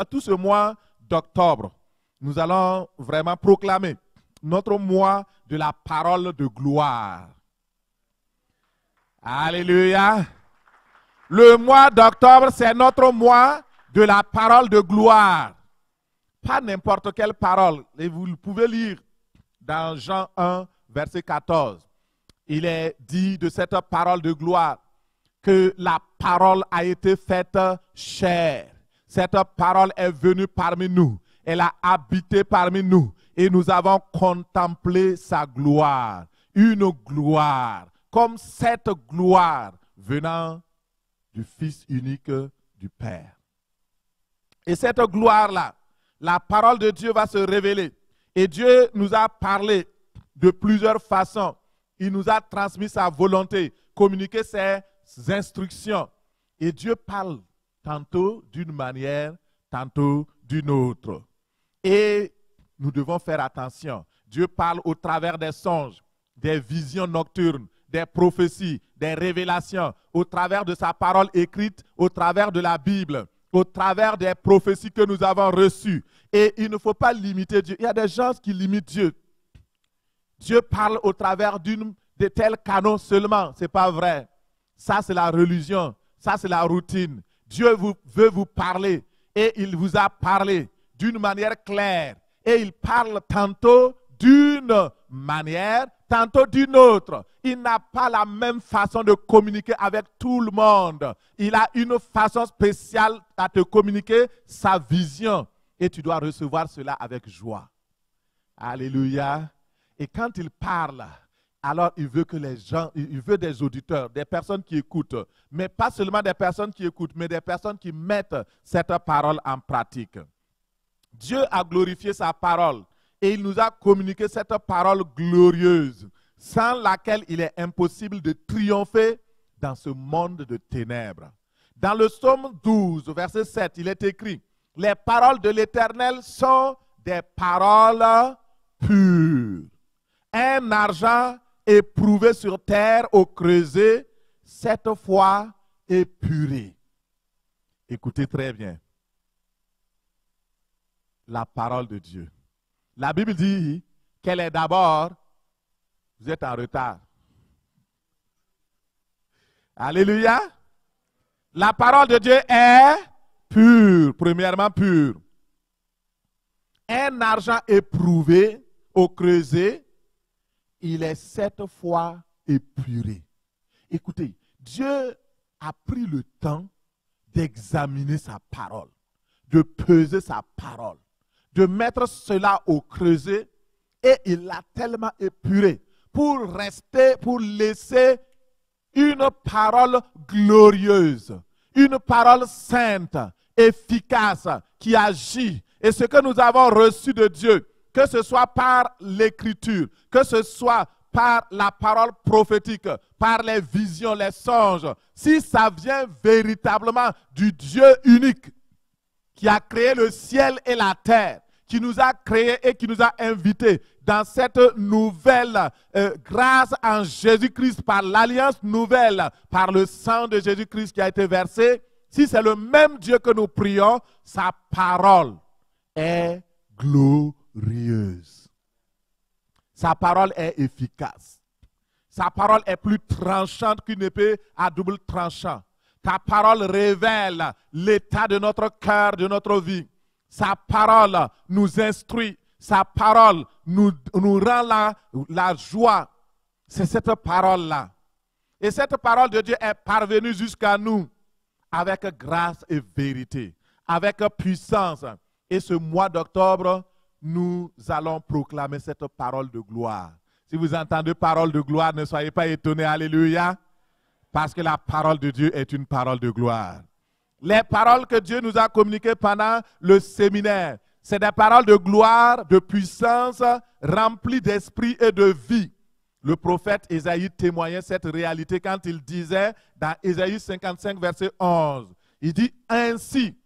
Tout ce mois d'octobre, nous allons vraiment proclamer notre mois de la parole de gloire. Alléluia. Le mois d'octobre, c'est notre mois de la parole de gloire. Pas n'importe quelle parole. Et vous pouvez lire dans Jean 1, verset 14. Il est dit de cette parole de gloire que la parole a été faite chair. Cette parole est venue parmi nous. Elle a habité parmi nous. Et nous avons contemplé sa gloire. Une gloire. Comme cette gloire venant du Fils unique du Père. Et cette gloire-là, la parole de Dieu va se révéler. Et Dieu nous a parlé de plusieurs façons. Il nous a transmis sa volonté, communiqué ses instructions. Et Dieu parle tantôt d'une manière, tantôt d'une autre. Et nous devons faire attention. Dieu parle au travers des songes, des visions nocturnes, des prophéties, des révélations, au travers de sa parole écrite, au travers de la Bible, au travers des prophéties que nous avons reçues. Et il ne faut pas limiter Dieu. Il y a des gens qui limitent Dieu. Dieu parle au travers de tels canaux seulement. Ce n'est pas vrai. Ça, c'est la religion. Ça, c'est la routine. Dieu veut vous parler. Et il vous a parlé d'une manière claire. Et il parle tantôt d'une manière, tantôt d'une autre. Il n'a pas la même façon de communiquer avec tout le monde. Il a une façon spéciale à te communiquer sa vision. Et tu dois recevoir cela avec joie. Alléluia. Et quand il parle, alors il veut que les gens, il veut des auditeurs, des personnes qui écoutent. Mais pas seulement des personnes qui écoutent, mais des personnes qui mettent cette parole en pratique. Dieu a glorifié sa parole et il nous a communiqué cette parole glorieuse, sans laquelle il est impossible de triompher dans ce monde de ténèbres. Dans le psaume 12, verset 7, il est écrit: « Les paroles de l'Éternel sont des paroles pures. Un argent éprouvé sur terre au creuset, cette fois épuré. » Écoutez très bien. La parole de Dieu. La Bible dit qu'elle est d'abord, vous êtes en retard. Alléluia. La parole de Dieu est pure, premièrement pure. Un argent éprouvé au creuset, il est 7 fois épuré. Écoutez, Dieu a pris le temps d'examiner sa parole, de peser sa parole, de mettre cela au creuset, et il l'a tellement épuré pour rester, pour laisser une parole glorieuse, une parole sainte, efficace, qui agit. Et ce que nous avons reçu de Dieu, que ce soit par l'écriture, que ce soit par la parole prophétique, par les visions, les songes, si ça vient véritablement du Dieu unique qui a créé le ciel et la terre, qui nous a créés et qui nous a invités dans cette nouvelle grâce en Jésus-Christ, par l'alliance nouvelle, par le sang de Jésus-Christ qui a été versé, si c'est le même Dieu que nous prions, sa parole est glorieuse. Sa parole est efficace. Sa parole est plus tranchante qu'une épée à double tranchant. Ta parole révèle l'état de notre cœur, de notre vie. Sa parole nous instruit. Sa parole nous rend la joie. C'est cette parole-là. Et cette parole de Dieu est parvenue jusqu'à nous avec grâce et vérité, avec puissance. Et ce mois d'octobre, nous allons proclamer cette parole de gloire. Si vous entendez parole de gloire, ne soyez pas étonnés. Alléluia. Parce que la parole de Dieu est une parole de gloire. Les paroles que Dieu nous a communiquées pendant le séminaire, c'est des paroles de gloire, de puissance, remplies d'esprit et de vie. Le prophète Ésaïe témoignait cette réalité quand il disait dans Ésaïe 55, verset 11, il dit: « Ainsi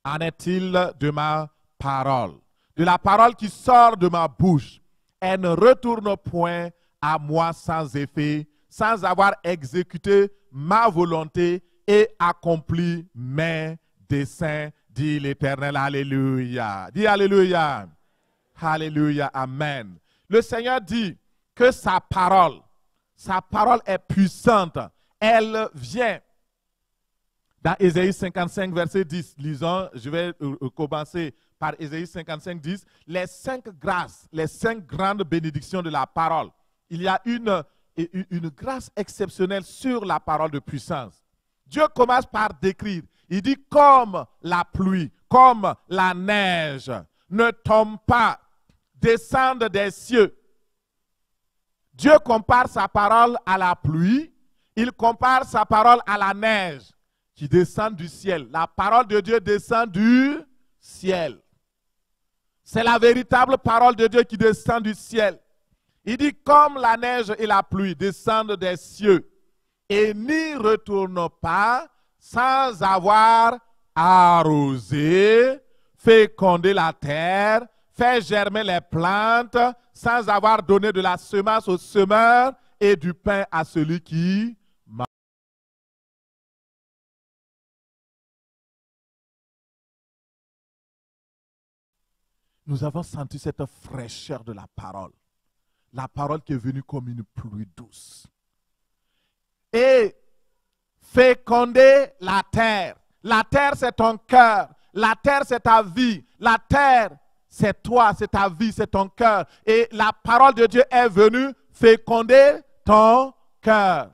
en est-il de ma parole, de la parole qui sort de ma bouche. Elle ne retourne point à moi sans effet, sans avoir exécuté ma volonté et accompli mes desseins, Dis l'Éternel, alléluia. Dis alléluia. Alléluia, amen. Le Seigneur dit que sa parole est puissante. Elle vient. Dans Ésaïe 55, verset 10, lisons, je vais commencer par Ésaïe 55, 10. Les 5 grâces, les 5 grandes bénédictions de la parole. Il y a une grâce exceptionnelle sur la parole de puissance. Dieu commence par décrire. Il dit comme la pluie, comme la neige, ne tombe pas, descendent des cieux. Dieu compare sa parole à la pluie, il compare sa parole à la neige qui descend du ciel. La parole de Dieu descend du ciel. C'est la véritable parole de Dieu qui descend du ciel. Il dit comme la neige et la pluie descendent des cieux et n'y retournent pas sans avoir arrosé, fécondé la terre, fait germer les plantes, sans avoir donné de la semence au semeur et du pain à celui qui mange. Nous avons senti cette fraîcheur de la parole qui est venue comme une pluie douce. Et féconder la terre. La terre, c'est ton cœur. La terre, c'est ta vie. La terre, c'est toi, c'est ta vie, c'est ton cœur. Et la parole de Dieu est venue féconder ton cœur.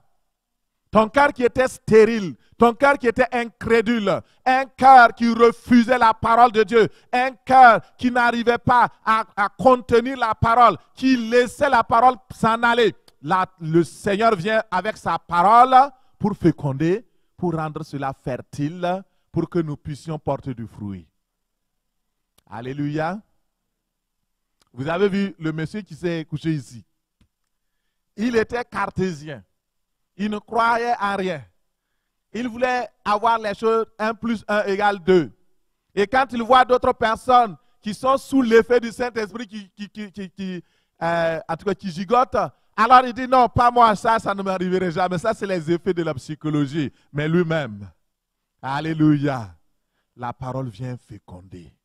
Ton cœur qui était stérile, ton cœur qui était incrédule, un cœur qui refusait la parole de Dieu, un cœur qui n'arrivait pas à contenir la parole, qui laissait la parole s'en aller. Là, le Seigneur vient avec sa parole pour féconder, pour rendre cela fertile, pour que nous puissions porter du fruit. Alléluia. Vous avez vu le monsieur qui s'est couché ici. Il était cartésien. Il ne croyait en rien. Il voulait avoir les choses 1 + 1 = 2. Et quand il voit d'autres personnes qui sont sous l'effet du Saint-Esprit, en tout cas qui gigotent, alors il dit non, pas moi, ça ne m'arriverait jamais. Ça, c'est les effets de la psychologie. Mais lui-même, alléluia, la parole vient féconder.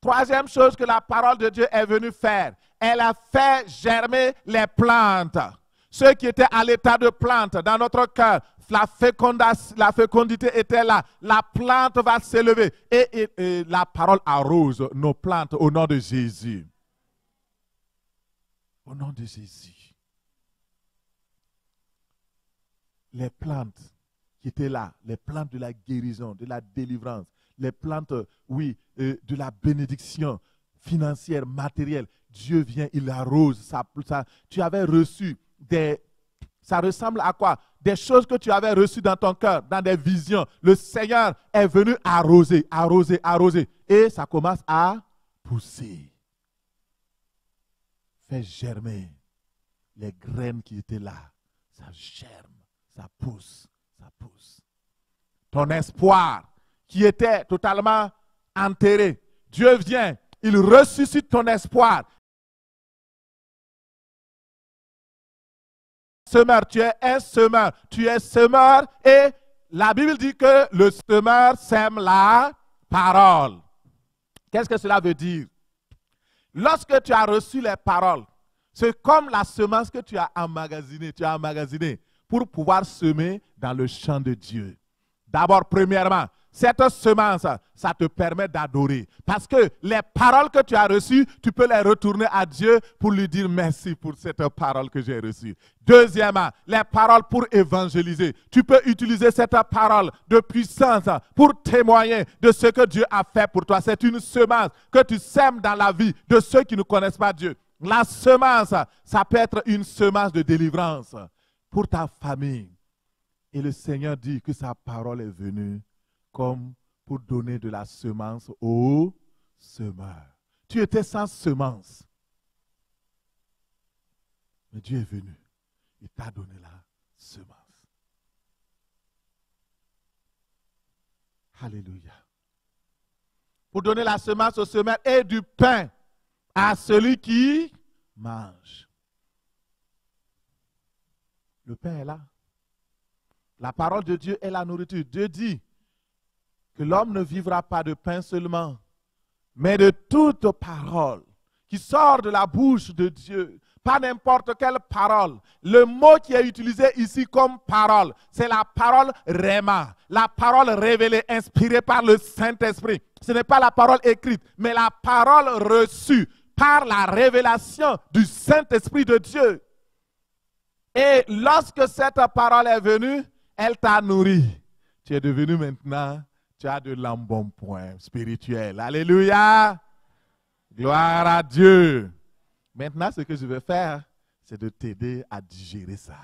Troisième chose que la parole de Dieu est venue faire, elle a fait germer les plantes. Ceux qui étaient à l'état de plante dans notre cœur, la fécondité était là. La plante va s'élever et la parole arrose nos plantes au nom de Jésus. Au nom de Jésus. Les plantes qui étaient là, les plantes de la guérison, de la délivrance, les plantes, oui, de la bénédiction financière, matérielle. Dieu vient, il arrose. Ça, tu avais reçu ça ressemble à quoi? Des choses que tu avais reçues dans ton cœur, dans des visions. Le Seigneur est venu arroser, arroser, arroser. Et ça commence à pousser. Fait germer les graines qui étaient là. Ça germe, ça pousse, ça pousse. Ton espoir qui était totalement enterré. Dieu vient, il ressuscite ton espoir. Semeur, tu es un semeur, tu es semeur et la Bible dit que le semeur sème la parole. Qu'est-ce que cela veut dire? Lorsque tu as reçu les paroles, c'est comme la semence que tu as emmagasinée pour pouvoir semer dans le champ de Dieu. D'abord, premièrement, cette semence, ça te permet d'adorer. Parce que les paroles que tu as reçues, tu peux les retourner à Dieu pour lui dire merci pour cette parole que j'ai reçue. Deuxièmement, les paroles pour évangéliser. Tu peux utiliser cette parole de puissance pour témoigner de ce que Dieu a fait pour toi. C'est une semence que tu sèmes dans la vie de ceux qui ne connaissent pas Dieu. La semence, ça peut être une semence de délivrance pour ta famille. Et le Seigneur dit que sa parole est venue comme pour donner de la semence aux semeurs. Tu étais sans semence. Mais Dieu est venu. Il t'a donné la semence. Alléluia. Pour donner la semence aux semeurs et du pain à celui qui mange. Le pain est là. La parole de Dieu est la nourriture. Dieu dit, que l'homme ne vivra pas de pain seulement, mais de toute parole qui sort de la bouche de Dieu. Pas n'importe quelle parole. Le mot qui est utilisé ici comme parole, c'est la parole Réma, la parole révélée, inspirée par le Saint-Esprit. Ce n'est pas la parole écrite, mais la parole reçue par la révélation du Saint-Esprit de Dieu. Et lorsque cette parole est venue, elle t'a nourri. Tu es devenu maintenant, tu as de l'embonpoint spirituel. Alléluia! Gloire à Dieu! Maintenant, ce que je vais faire, c'est de t'aider à digérer ça.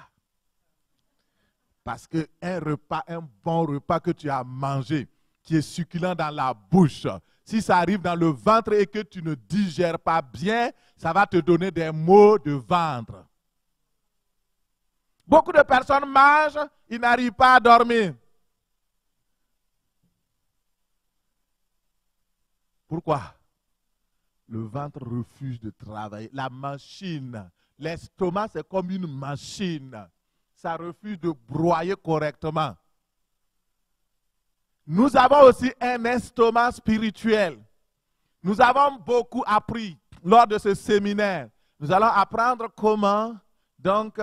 Parce qu'un repas, un bon repas que tu as mangé, qui est succulent dans la bouche, si ça arrive dans le ventre et que tu ne digères pas bien, ça va te donner des maux de ventre. Beaucoup de personnes mangent, ils n'arrivent pas à dormir. Pourquoi? Le ventre refuse de travailler. La machine, l'estomac, c'est comme une machine. Ça refuse de broyer correctement. Nous avons aussi un estomac spirituel. Nous avons beaucoup appris lors de ce séminaire. Nous allons apprendre comment, donc,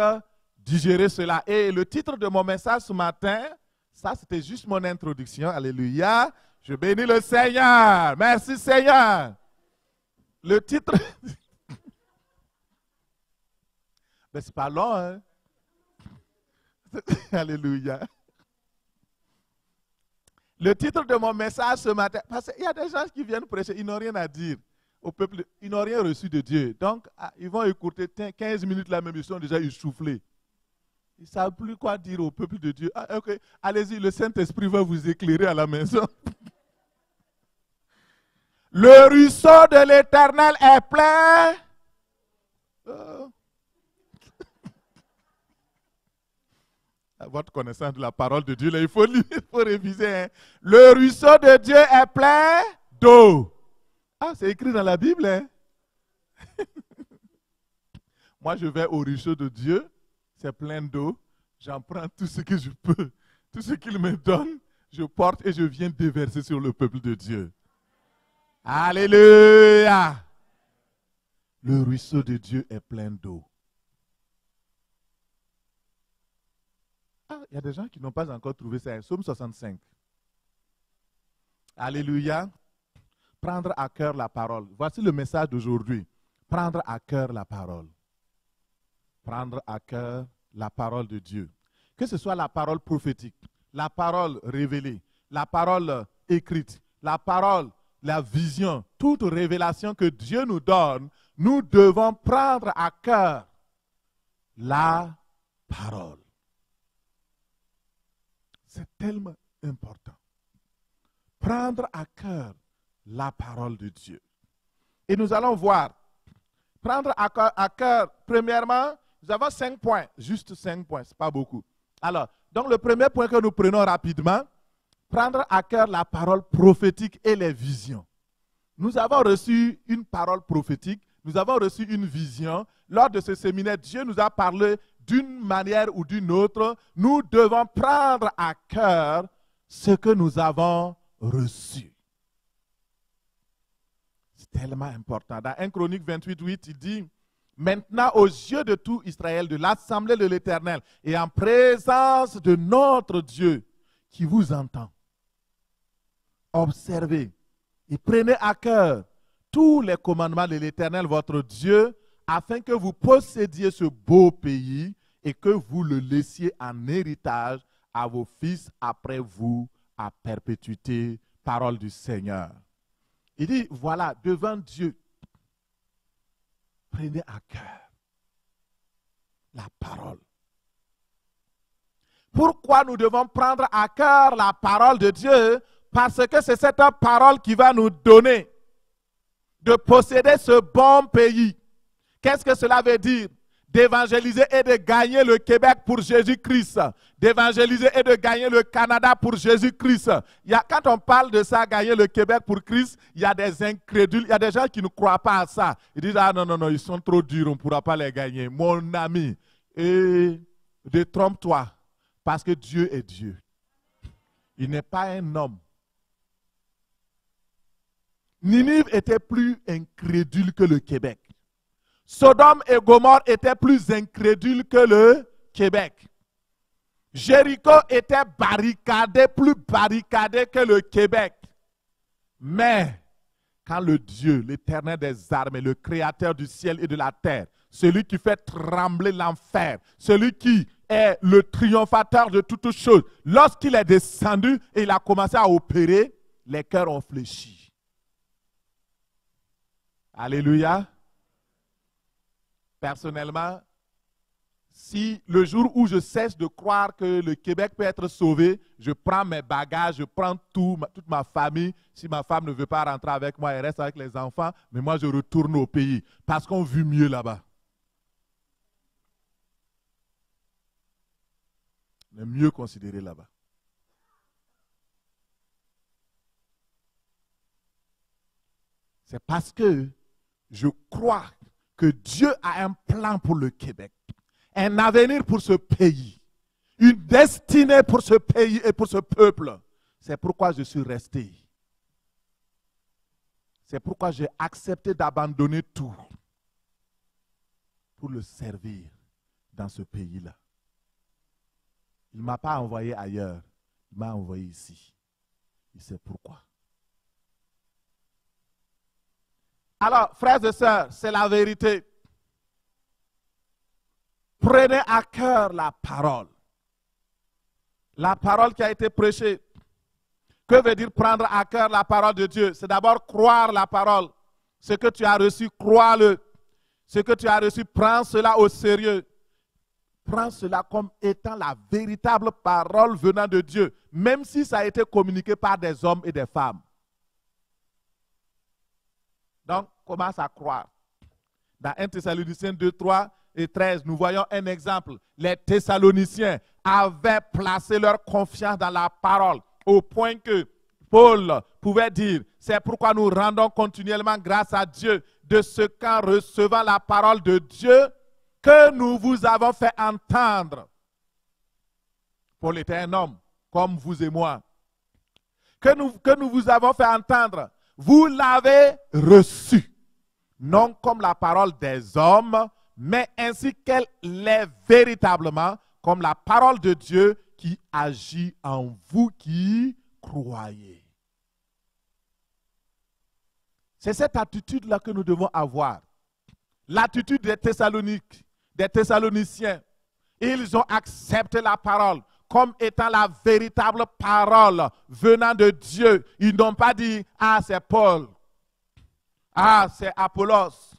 digérer cela. Et le titre de mon message ce matin, ça c'était juste mon introduction. Alléluia. Je bénis le Seigneur. Merci Seigneur. Le titre, mais c'est pas long, hein? Alléluia. Le titre de mon message ce matin, parce qu'il y a des gens qui viennent prêcher, ils n'ont rien à dire au peuple, ils n'ont rien reçu de Dieu. Donc, ils vont écouter 15 minutes la même ils sont déjà essoufflés. Ils ne savent plus quoi dire au peuple de Dieu. Ah, ok, allez-y, le Saint-Esprit va vous éclairer à la maison. Le ruisseau de l'Éternel est plein. À votre connaissance de la parole de Dieu, là, il faut lire, il faut réviser. Hein. Le ruisseau de Dieu est plein d'eau. Ah, c'est écrit dans la Bible. Hein? Moi, je vais au ruisseau de Dieu, c'est plein d'eau. J'en prends tout ce que je peux. Tout ce qu'il me donne, je porte et je viens déverser sur le peuple de Dieu. Alléluia! Le ruisseau de Dieu est plein d'eau. Ah, il y a des gens qui n'ont pas encore trouvé ça. Psaume 65. Alléluia. Prendre à cœur la parole. Voici le message d'aujourd'hui. Prendre à cœur la parole. Prendre à cœur la parole de Dieu. Que ce soit la parole prophétique, la parole révélée, la parole écrite, la parole, la vision, toute révélation que Dieu nous donne, nous devons prendre à cœur la parole. C'est tellement important. Prendre à cœur la parole de Dieu. Et nous allons voir. Prendre à cœur, premièrement, nous avons 5 points. Juste 5 points, ce n'est pas beaucoup. Alors, donc le premier point que nous prenons rapidement, prendre à cœur la parole prophétique et les visions. Nous avons reçu une parole prophétique, nous avons reçu une vision. Lors de ce séminaire, Dieu nous a parlé d'une manière ou d'une autre. Nous devons prendre à cœur ce que nous avons reçu. C'est tellement important. Dans 1 Chronique 28:8, il dit, « Maintenant, aux yeux de tout Israël, de l'assemblée de l'Éternel, et en présence de notre Dieu, qui vous entend, observez et prenez à cœur tous les commandements de l'Éternel, votre Dieu, afin que vous possédiez ce beau pays et que vous le laissiez en héritage à vos fils après vous, à perpétuité. » Parole du Seigneur. Il dit, voilà, devant Dieu, prenez à cœur la parole. Pourquoi nous devons prendre à cœur la parole de Dieu? Parce que c'est cette parole qui va nous donner de posséder ce bon pays. Qu'est-ce que cela veut dire? D'évangéliser et de gagner le Québec pour Jésus-Christ. D'évangéliser et de gagner le Canada pour Jésus-Christ. Quand on parle de ça, gagner le Québec pour Christ, il y a des incrédules, il y a des gens qui ne croient pas à ça. Ils disent, ah non, non, non, ils sont trop durs, on ne pourra pas les gagner. Mon ami, et détrompe-toi, parce que Dieu est Dieu. Il n'est pas un homme Ninive était plus incrédule que le Québec. Sodome et Gomorrhe étaient plus incrédules que le Québec. Jéricho était barricadé, plus barricadé que le Québec. Mais quand le Dieu, l'Éternel des armées, le Créateur du ciel et de la terre, celui qui fait trembler l'enfer, celui qui est le triomphateur de toutes choses, lorsqu'il est descendu et il a commencé à opérer, les cœurs ont fléchi. Alléluia. Personnellement, si le jour où je cesse de croire que le Québec peut être sauvé, je prends mes bagages, je prends toute ma famille. Si ma femme ne veut pas rentrer avec moi, elle reste avec les enfants, mais moi je retourne au pays parce qu'on vit mieux là-bas. On est mieux considéré là-bas. C'est parce que je crois que Dieu a un plan pour le Québec, un avenir pour ce pays, une destinée pour ce pays et pour ce peuple. C'est pourquoi je suis resté. C'est pourquoi j'ai accepté d'abandonner tout pour le servir dans ce pays-là. Il ne m'a pas envoyé ailleurs, il m'a envoyé ici. Il sait pourquoi. Alors, frères et sœurs, c'est la vérité. Prenez à cœur la parole. La parole qui a été prêchée. Que veut dire prendre à cœur la parole de Dieu? C'est d'abord croire la parole. Ce que tu as reçu, crois-le. Ce que tu as reçu, prends cela au sérieux. Prends cela comme étant la véritable parole venant de Dieu, même si ça a été communiqué par des hommes et des femmes. Donc, commence à croire. Dans 1 Thessaloniciens 2, 3 et 13, nous voyons un exemple. Les Thessaloniciens avaient placé leur confiance dans la parole au point que Paul pouvait dire, c'est pourquoi nous rendons continuellement grâce à Dieu de ce qu'en recevant la parole de Dieu que nous vous avons fait entendre. Paul était un homme comme vous et moi. Que nous vous avons fait entendre. Vous l'avez reçu, non comme la parole des hommes, mais ainsi qu'elle l'est véritablement, comme la parole de Dieu qui agit en vous qui croyez. C'est cette attitude-là que nous devons avoir. L'attitude des Thessaloniques, des Thessaloniciens. Ils ont accepté la parole comme étant la véritable parole venant de Dieu. Ils n'ont pas dit, ah c'est Paul, ah c'est Apollos,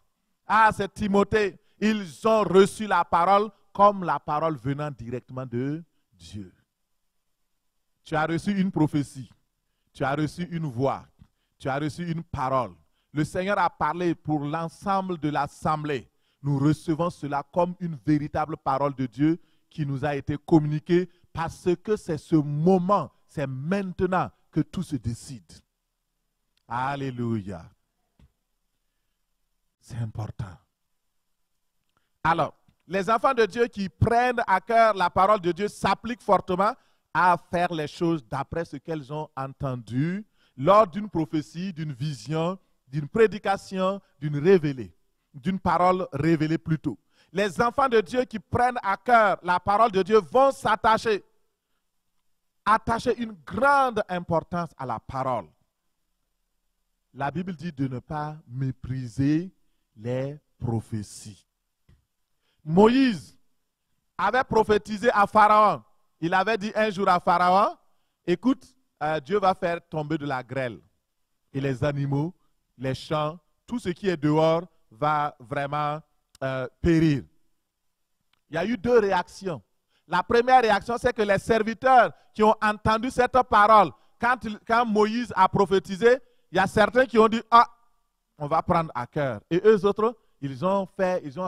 ah c'est Timothée. Ils ont reçu la parole comme la parole venant directement de Dieu. Tu as reçu une prophétie, tu as reçu une voix, tu as reçu une parole. Le Seigneur a parlé pour l'ensemble de l'assemblée. Nous recevons cela comme une véritable parole de Dieu qui nous a été communiquée parce que c'est ce moment, c'est maintenant que tout se décide. Alléluia. C'est important. Alors, les enfants de Dieu qui prennent à cœur la parole de Dieu s'appliquent fortement à faire les choses d'après ce qu'elles ont entendu lors d'une prophétie, d'une vision, d'une prédication, d'une parole révélée plutôt. Les enfants de Dieu qui prennent à cœur la parole de Dieu vont attacher une grande importance à la parole. La Bible dit de ne pas mépriser les prophéties. Moïse avait prophétisé à Pharaon. Il avait dit un jour à Pharaon, écoute, Dieu va faire tomber de la grêle. Et les animaux, les champs, tout ce qui est dehors va vraiment périr. Il y a eu deux réactions. La première réaction, c'est que les serviteurs qui ont entendu cette parole, quand Moïse a prophétisé, il y a certains qui ont dit, ah, on va prendre à cœur. Et eux autres, ils ont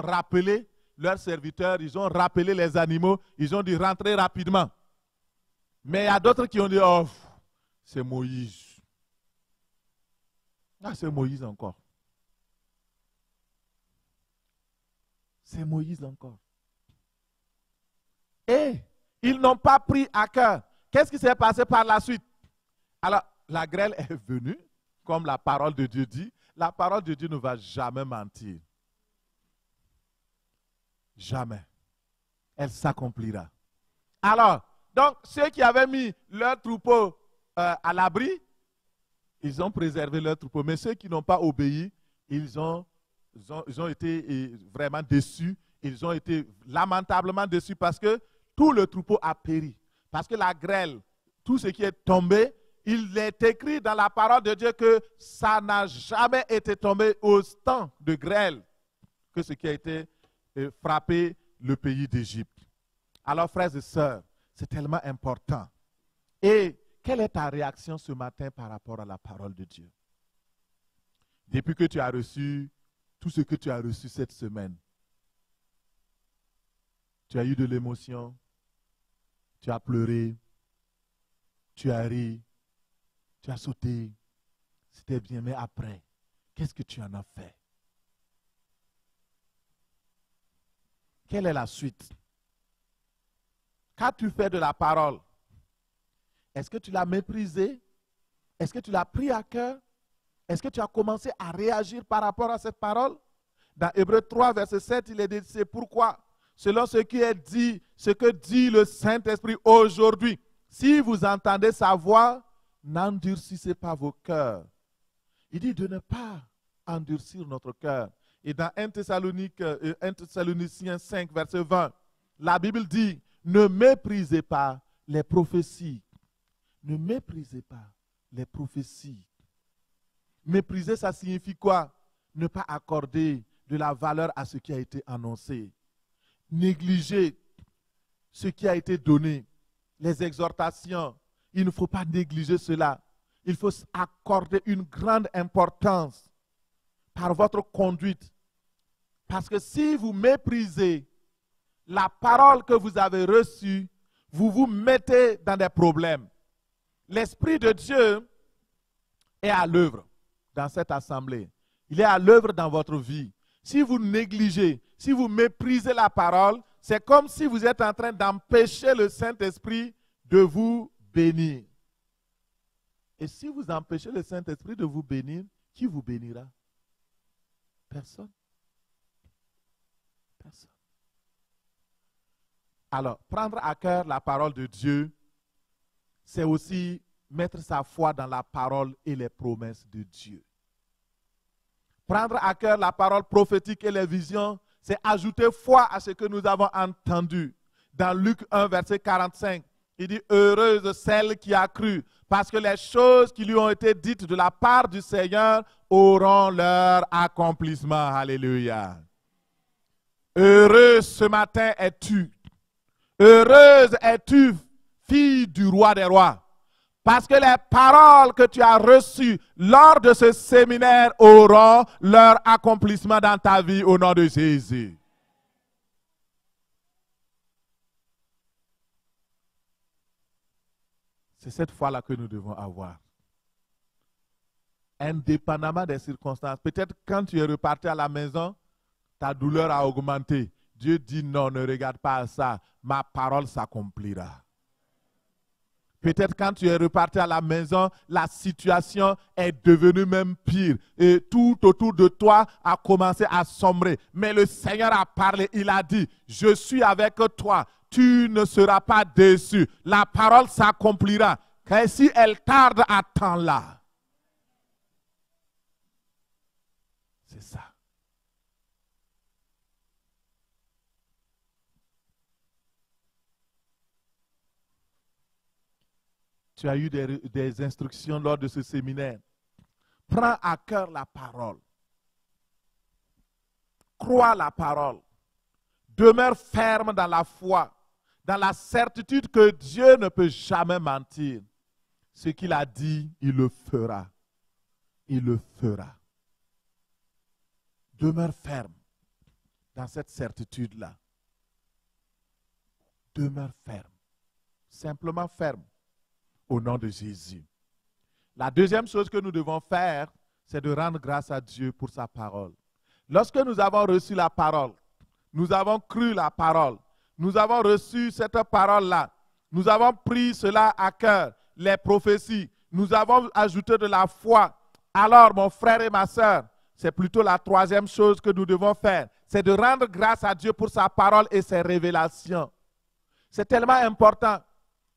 rappelé leurs serviteurs, ils ont rappelé les animaux, ils ont dit rentrer rapidement. Mais il y a d'autres qui ont dit, oh, c'est Moïse. Ah, c'est Moïse encore. C'est Moïse encore. Et ils n'ont pas pris à cœur. Qu'est-ce qui s'est passé par la suite? Alors, la grêle est venue, comme la parole de Dieu dit, la parole de Dieu ne va jamais mentir. Jamais. Elle s'accomplira. Alors, donc, ceux qui avaient mis leur troupeau à l'abri, ils ont préservé leur troupeau. Mais ceux qui n'ont pas obéi, ils ont été vraiment déçus. Ils ont été lamentablement déçus parce que tout le troupeau a péri. Parce que la grêle, tout ce qui est tombé, il est écrit dans la parole de Dieu que ça n'a jamais été tombé autant de grêle que ce qui a été frappé le pays d'Égypte. Alors, frères et sœurs, c'est tellement important. Et quelle est ta réaction ce matin par rapport à la parole de Dieu? Depuis que tu as reçu tout ce que tu as reçu cette semaine, tu as eu de l'émotion, tu as pleuré, tu as ri, tu as sauté, c'était bien, mais après, qu'est-ce que tu en as fait? Quelle est la suite? Qu'as-tu fait de la parole? Est-ce que tu l'as méprisée? Est-ce que tu l'as pris à cœur? Est-ce que tu as commencé à réagir par rapport à cette parole? Dans Hébreux 3, verset 7, il est dit, c'est pourquoi, selon ce qui est dit, ce que dit le Saint-Esprit aujourd'hui, si vous entendez sa voix, n'endurcissez pas vos cœurs. Il dit de ne pas endurcir notre cœur. Et dans 1 Thessaloniciens 5, verset 20, la Bible dit, ne méprisez pas les prophéties. Ne méprisez pas les prophéties. Mépriser, ça signifie quoi? Ne pas accorder de la valeur à ce qui a été annoncé. Négliger ce qui a été donné. Les exhortations, il ne faut pas négliger cela. Il faut accorder une grande importance par votre conduite. Parce que si vous méprisez la parole que vous avez reçue, vous vous mettez dans des problèmes. L'Esprit de Dieu est à l'œuvre dans cette assemblée. Il est à l'œuvre dans votre vie. Si vous négligez, si vous méprisez la parole, c'est comme si vous êtes en train d'empêcher le Saint-Esprit de vous bénir. Et si vous empêchez le Saint-Esprit de vous bénir, qui vous bénira? Personne. Personne. Alors, prendre à cœur la parole de Dieu, c'est aussi mettre sa foi dans la parole et les promesses de Dieu. Prendre à cœur la parole prophétique et les visions, c'est ajouter foi à ce que nous avons entendu. Dans Luc 1, verset 45, il dit « Heureuse celle qui a cru, parce que les choses qui lui ont été dites de la part du Seigneur auront leur accomplissement. » Alléluia. Heureuse ce matin es-tu. Heureuse es-tu, fille du roi des rois. Parce que les paroles que tu as reçues lors de ce séminaire auront leur accomplissement dans ta vie au nom de Jésus. C'est cette foi-là que nous devons avoir. Indépendamment des circonstances. Peut-être quand tu es reparti à la maison, ta douleur a augmenté. Dieu dit non, ne regarde pas à ça. Ma parole s'accomplira. Peut-être quand tu es reparti à la maison, la situation est devenue même pire. Et tout autour de toi a commencé à sombrer. Mais le Seigneur a parlé, il a dit, je suis avec toi. Tu ne seras pas déçu. La parole s'accomplira. Car si elle tarde, attends-la. C'est ça. Tu as eu des instructions lors de ce séminaire. Prends à cœur la parole. Crois la parole. Demeure ferme dans la foi, dans la certitude que Dieu ne peut jamais mentir. Ce qu'il a dit, il le fera. Il le fera. Demeure ferme dans cette certitude-là. Demeure ferme. Simplement ferme. Au nom de Jésus. La deuxième chose que nous devons faire, c'est de rendre grâce à Dieu pour sa parole. Lorsque nous avons reçu la parole, nous avons cru la parole, nous avons reçu cette parole-là, nous avons pris cela à cœur, les prophéties, nous avons ajouté de la foi Alors, mon frère et ma sœur, c'est plutôt la troisième chose que nous devons faire. C'est de rendre grâce à Dieu pour sa parole et ses révélations. C'est tellement important.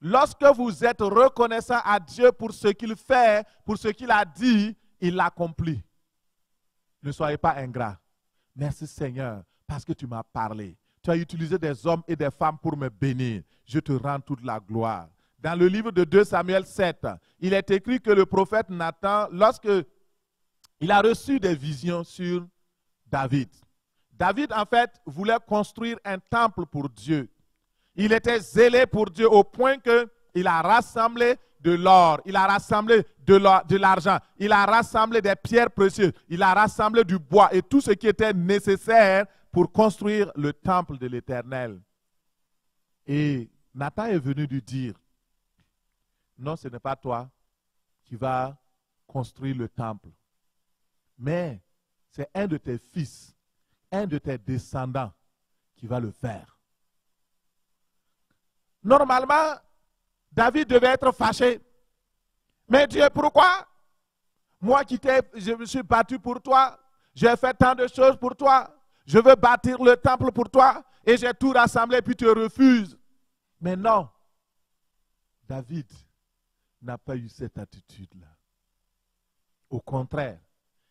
Lorsque vous êtes reconnaissant à Dieu pour ce qu'il fait, pour ce qu'il a dit, il l'accomplit. Ne soyez pas ingrats. Merci Seigneur, parce que tu m'as parlé. Tu as utilisé des hommes et des femmes pour me bénir. Je te rends toute la gloire. Dans le livre de 2 Samuel 7, il est écrit que le prophète Nathan, lorsque il a reçu des visions sur David. David, en fait, voulait construire un temple pour Dieu. Il était zélé pour Dieu au point qu'il a rassemblé de l'or, il a rassemblé de l'argent, il a rassemblé des pierres précieuses, il a rassemblé du bois et tout ce qui était nécessaire pour construire le temple de l'Éternel. Et Nathan est venu lui dire, non, ce n'est pas toi qui vas construire le temple, mais c'est un de tes fils, un de tes descendants qui va le faire. Normalement, David devait être fâché. Mais Dieu, pourquoi? Moi je me suis battu pour toi, j'ai fait tant de choses pour toi, je veux bâtir le temple pour toi, et j'ai tout rassemblé, puis tu refuses. Mais non, David n'a pas eu cette attitude-là. Au contraire,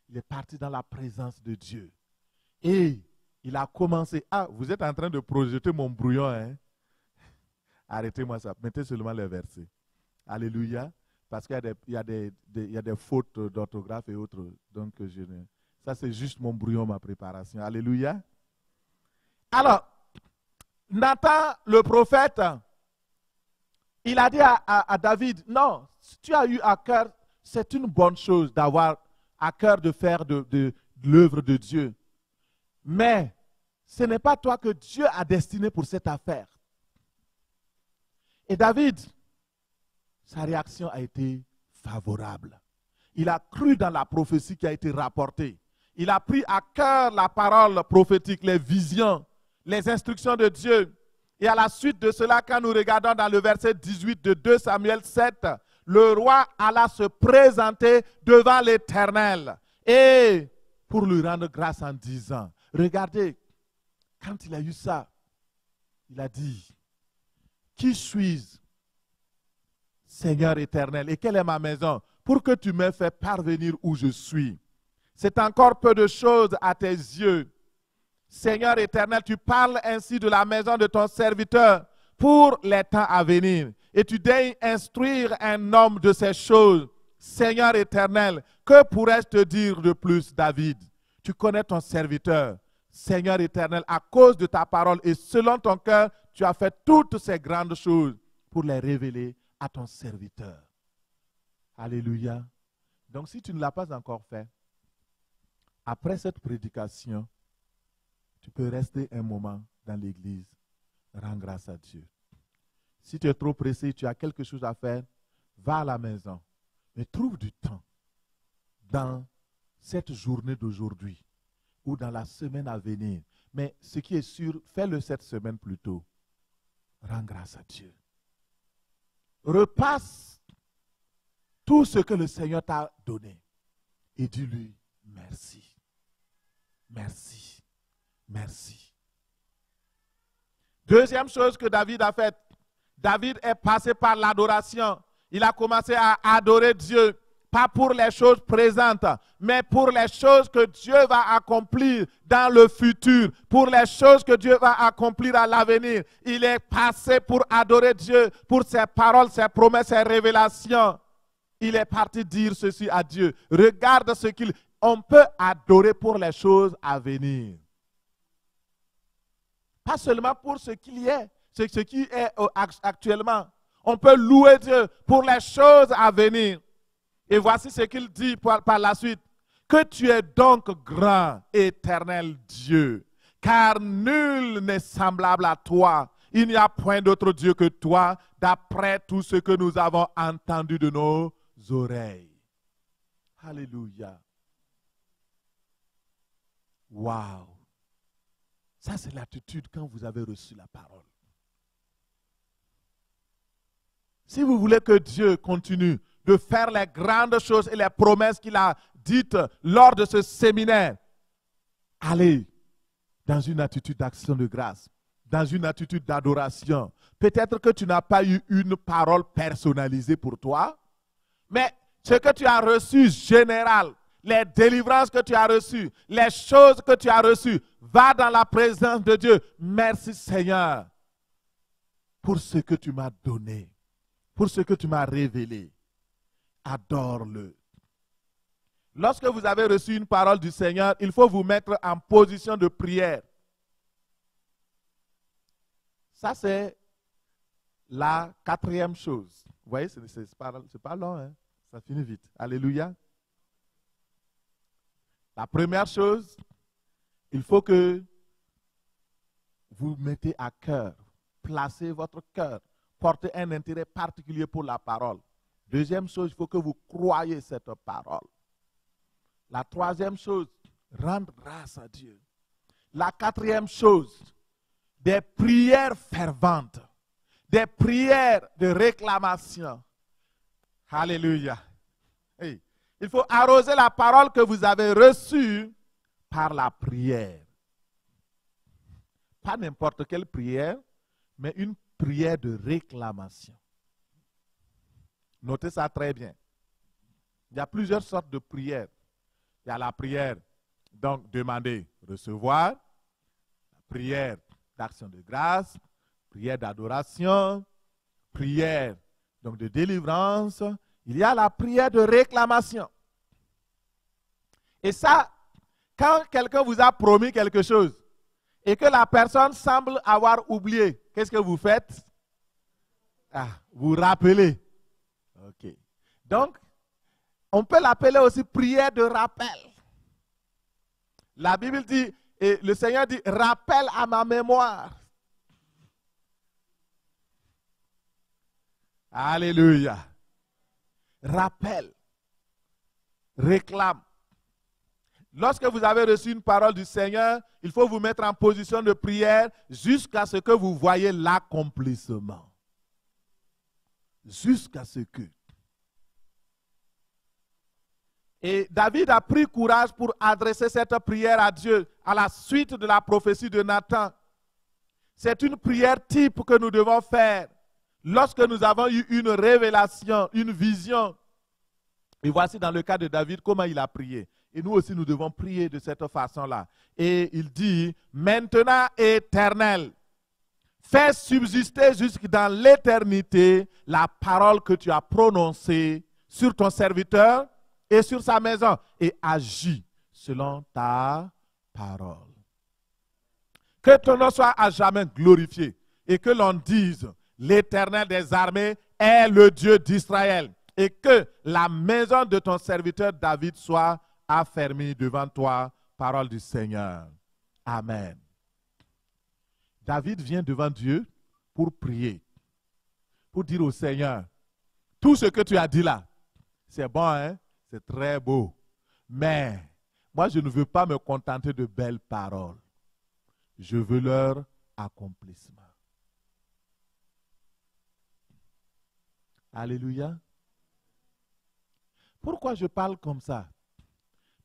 il est parti dans la présence de Dieu. Et il a commencé. Ah, vous êtes en train de projeter mon brouillon, hein? Arrêtez-moi ça. Mettez seulement les versets. Alléluia. Parce qu'il y a des fautes d'orthographe et autres. Donc, ça, c'est juste mon brouillon, ma préparation. Alléluia. Alors, Nathan, le prophète, il a dit à David, non, si tu as eu à cœur, c'est une bonne chose d'avoir à cœur de faire de l'œuvre de Dieu. Mais ce n'est pas toi que Dieu a destiné pour cette affaire. Et David, sa réaction a été favorable. Il a cru dans la prophétie qui a été rapportée. Il a pris à cœur la parole prophétique, les visions, les instructions de Dieu. Et à la suite de cela, quand nous regardons dans le verset 18 de 2 Samuel 7, le roi alla se présenter devant l'Éternel et pour lui rendre grâce en disant, regardez, quand il a eu ça, il a dit, qui suis-je, Seigneur éternel, et quelle est ma maison, pour que tu m'aies fait parvenir où je suis? C'est encore peu de choses à tes yeux. Seigneur éternel, tu parles ainsi de la maison de ton serviteur pour les temps à venir. Et tu daignes instruire un homme de ces choses. Seigneur éternel, que pourrais-je te dire de plus, David? Tu connais ton serviteur. Seigneur éternel, à cause de ta parole et selon ton cœur, tu as fait toutes ces grandes choses pour les révéler à ton serviteur. Alléluia. Donc si tu ne l'as pas encore fait, après cette prédication, tu peux rester un moment dans l'église. Rends grâce à Dieu. Si tu es trop pressé, tu as quelque chose à faire, va à la maison. Mais trouve du temps dans cette journée d'aujourd'hui ou dans la semaine à venir. Mais ce qui est sûr, fais-le cette semaine plus tôt. Rends grâce à Dieu. Repasse tout ce que le Seigneur t'a donné et dis-lui merci. Merci. Merci. Deuxième chose que David a faite, David est passé par l'adoration. Il a commencé à adorer Dieu, pas pour les choses présentes, mais pour les choses que Dieu va accomplir dans le futur, pour les choses que Dieu va accomplir à l'avenir. Il est passé pour adorer Dieu, pour ses paroles, ses promesses, ses révélations. Il est parti dire ceci à Dieu. Regarde ce qu'il... On peut adorer pour les choses à venir. Pas seulement pour ce qu'il y est, ce qui est actuellement. On peut louer Dieu pour les choses à venir. Et voici ce qu'il dit par la suite. Que tu es donc grand, éternel Dieu, car nul n'est semblable à toi. Il n'y a point d'autre Dieu que toi, d'après tout ce que nous avons entendu de nos oreilles. Alléluia. Wow. Ça, c'est l'attitude quand vous avez reçu la parole. Si vous voulez que Dieu continue de faire les grandes choses et les promesses qu'il a dites lors de ce séminaire, allez dans une attitude d'action de grâce, dans une attitude d'adoration. Peut-être que tu n'as pas eu une parole personnalisée pour toi, mais ce que tu as reçu général, les délivrances que tu as reçues, les choses que tu as reçues, va dans la présence de Dieu. Merci Seigneur pour ce que tu m'as donné, pour ce que tu m'as révélé. Adore-le. Lorsque vous avez reçu une parole du Seigneur, il faut vous mettre en position de prière. Ça, c'est la quatrième chose. Vous voyez, ce n'est pas long, hein? Ça finit vite. Alléluia. La première chose, il faut que vous mettez à cœur, placez votre cœur, portez un intérêt particulier pour la parole. Deuxième chose, il faut que vous croyez cette parole. La troisième chose, rendre grâce à Dieu. La quatrième chose, des prières ferventes, des prières de réclamation. Alléluia. Hey. Il faut arroser la parole que vous avez reçue par la prière. Pas n'importe quelle prière, mais une prière de réclamation. Notez ça très bien. Il y a plusieurs sortes de prières. Il y a la prière, donc demander, recevoir, la prière d'action de grâce, prière d'adoration, prière donc de délivrance. Il y a la prière de réclamation. Et ça, quand quelqu'un vous a promis quelque chose et que la personne semble avoir oublié, qu'est-ce que vous faites? Vous rappelez. Ok. Donc, on peut l'appeler aussi prière de rappel. La Bible dit, et le Seigneur dit, rappelle à ma mémoire. Alléluia. Rappelle. Réclame. Lorsque vous avez reçu une parole du Seigneur, il faut vous mettre en position de prière jusqu'à ce que vous voyez l'accomplissement. Jusqu'à ce que. Et David a pris courage pour adresser cette prière à Dieu à la suite de la prophétie de Nathan. C'est une prière type que nous devons faire lorsque nous avons eu une révélation, une vision. Et voici dans le cas de David comment il a prié. Et nous aussi nous devons prier de cette façon-là. Et il dit, maintenant Éternel, fais subsister jusque dans l'éternité la parole que tu as prononcée sur ton serviteur et sur sa maison, et agis selon ta parole. Que ton nom soit à jamais glorifié, et que l'on dise, l'Éternel des armées est le Dieu d'Israël, et que la maison de ton serviteur David soit affermie devant toi, parole du Seigneur. Amen. David vient devant Dieu pour prier, pour dire au Seigneur, tout ce que tu as dit là, c'est bon, hein? C'est très beau. Mais moi, je ne veux pas me contenter de belles paroles. Je veux leur accomplissement. Alléluia. Pourquoi je parle comme ça?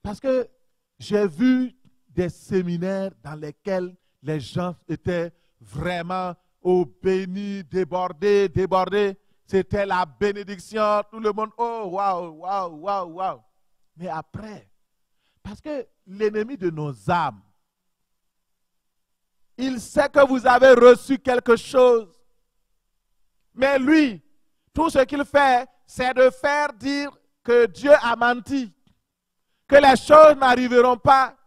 Parce que j'ai vu des séminaires dans lesquels les gens étaient vraiment bénis, débordés. C'était la bénédiction, tout le monde, oh, waouh, waouh, waouh, waouh. Mais après, parce que l'ennemi de nos âmes, il sait que vous avez reçu quelque chose. Mais lui, tout ce qu'il fait, c'est de faire dire que Dieu a menti, que les choses n'arriveront pas.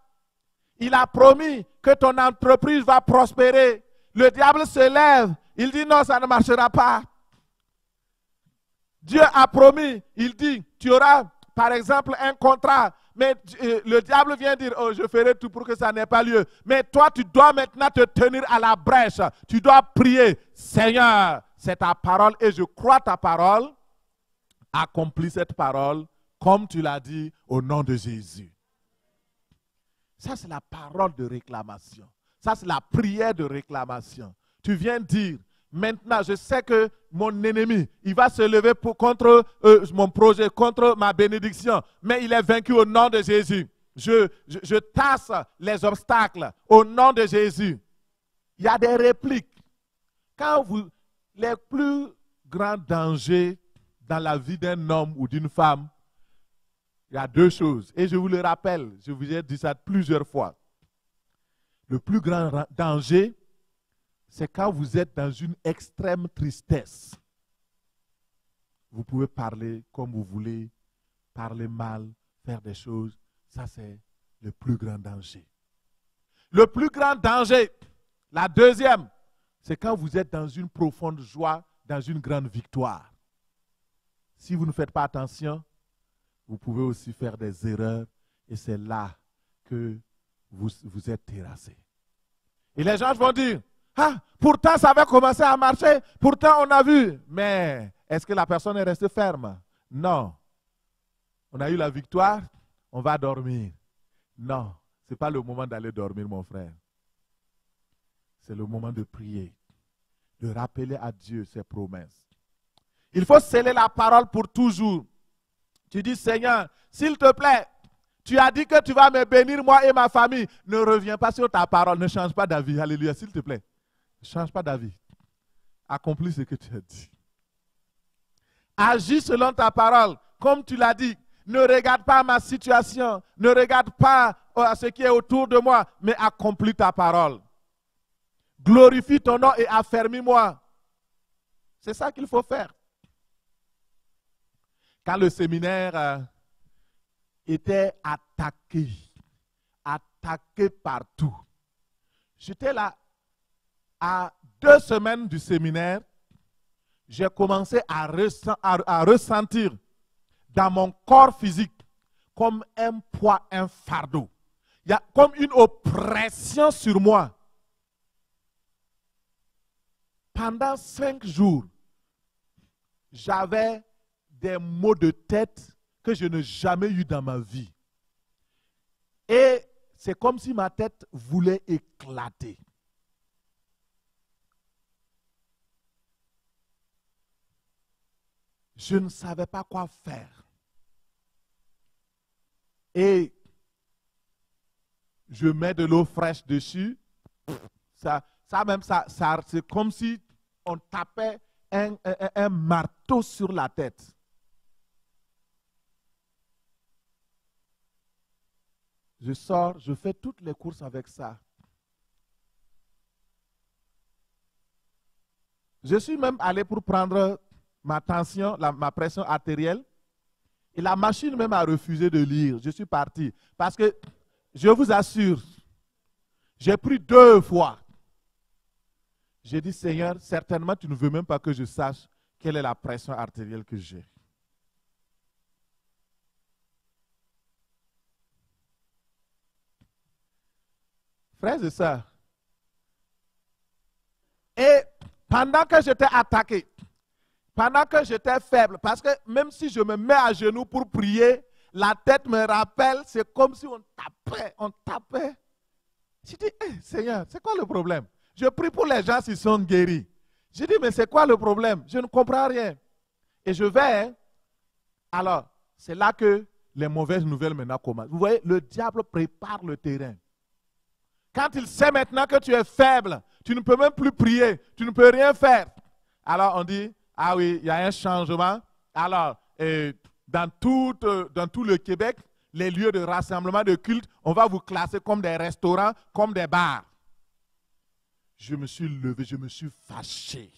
Il a promis que ton entreprise va prospérer. Le diable se lève, il dit non, ça ne marchera pas. Dieu a promis, il dit, tu auras par exemple un contrat, mais le diable vient dire, oh, je ferai tout pour que ça n'ait pas lieu. Mais toi, tu dois maintenant te tenir à la brèche. Tu dois prier, Seigneur, c'est ta parole et je crois ta parole. Accomplis cette parole comme tu l'as dit au nom de Jésus. Ça, c'est la parole de réclamation. Ça, c'est la prière de réclamation. Tu viens dire, Maintenant, je sais que mon ennemi, il va se lever contre mon projet, contre ma bénédiction. Mais il est vaincu au nom de Jésus. Je tasse les obstacles au nom de Jésus. Il y a des répliques. Les plus grands dangers dans la vie d'un homme ou d'une femme, il y a deux choses. Et je vous le rappelle, je vous ai dit ça plusieurs fois. Le plus grand danger, c'est quand vous êtes dans une extrême tristesse. Vous pouvez parler comme vous voulez, parler mal, faire des choses. Ça, c'est le plus grand danger. Le plus grand danger, la deuxième, c'est quand vous êtes dans une profonde joie, dans une grande victoire. Si vous ne faites pas attention, vous pouvez aussi faire des erreurs et c'est là que vous êtes terrassé. Et les gens vont dire, ah, pourtant ça avait commencé à marcher, pourtant on a vu. Mais est-ce que la personne est restée ferme? Non. On a eu la victoire, on va dormir. Non, ce n'est pas le moment d'aller dormir, mon frère. C'est le moment de prier, de rappeler à Dieu ses promesses. Il faut sceller la parole pour toujours. Tu dis, Seigneur, s'il te plaît, tu as dit que tu vas me bénir, moi et ma famille. Ne reviens pas sur ta parole, ne change pas d'avis. Alléluia, s'il te plaît. Ne change pas d'avis. Accomplis ce que tu as dit. Agis selon ta parole, comme tu l'as dit. Ne regarde pas ma situation, ne regarde pas ce qui est autour de moi, mais accomplis ta parole. Glorifie ton nom et affermis-moi. C'est ça qu'il faut faire. Quand le séminaire était attaqué partout, j'étais là à 2 semaines du séminaire, j'ai commencé à ressentir dans mon corps physique comme un poids, un fardeau. Il y a comme une oppression sur moi. Pendant 5 jours, j'avais des maux de tête que je n'ai jamais eu dans ma vie. Et c'est comme si ma tête voulait éclater. Je ne savais pas quoi faire. Et je mets de l'eau fraîche dessus. Ça c'est comme si on tapait un marteau sur la tête. Je sors, je fais toutes les courses avec ça. Je suis même allé pour prendre ma tension, ma pression artérielle. Et la machine même a refusé de lire. Je suis parti. Parce que, je vous assure, j'ai pris 2 fois. J'ai dit, Seigneur, certainement tu ne veux même pas que je sache quelle est la pression artérielle que j'ai. Frères et sœurs, et pendant que j'étais attaqué, pendant que j'étais faible, parce que même si je me mets à genoux pour prier, la tête me rappelle, c'est comme si on tapait. Je dis, Seigneur, c'est quoi le problème? Je prie pour les gens s'ils sont guéris. Je dis, mais c'est quoi le problème? Je ne comprends rien. Et je vais, alors, c'est là que les mauvaises nouvelles maintenant commencent. Vous voyez, le diable prépare le terrain. Quand il sait maintenant que tu es faible, tu ne peux même plus prier, tu ne peux rien faire. Alors on dit, ah oui, il y a un changement. Alors, dans tout le Québec, les lieux de rassemblement de culte, on va vous classer comme des restaurants, comme des bars. Je me suis levé, je me suis fâché.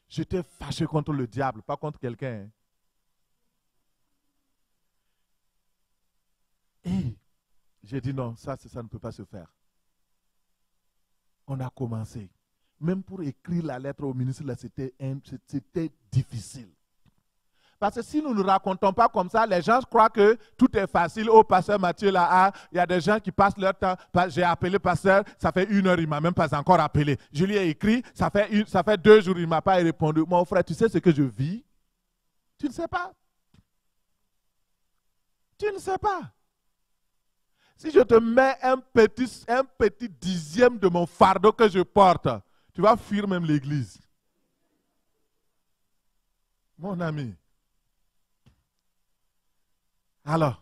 J'étais fâché contre le diable, pas contre quelqu'un. Et j'ai dit non, ça ne peut pas se faire. On a commencé. Même pour écrire la lettre au ministre, c'était difficile. Parce que si nous ne racontons pas comme ça, les gens croient que tout est facile. Oh, pasteur Mathieu, là, il y a des gens qui passent leur temps. J'ai appelé pasteur, ça fait 1 heure, il ne m'a même pas encore appelé. Je lui ai écrit, ça fait 2 jours, il ne m'a pas répondu. Mon frère, tu sais ce que je vis? Tu ne sais pas. Tu ne sais pas. Si je te mets un petit 10e de mon fardeau que je porte, Tu vas fuir même l'église. Mon ami. Alors,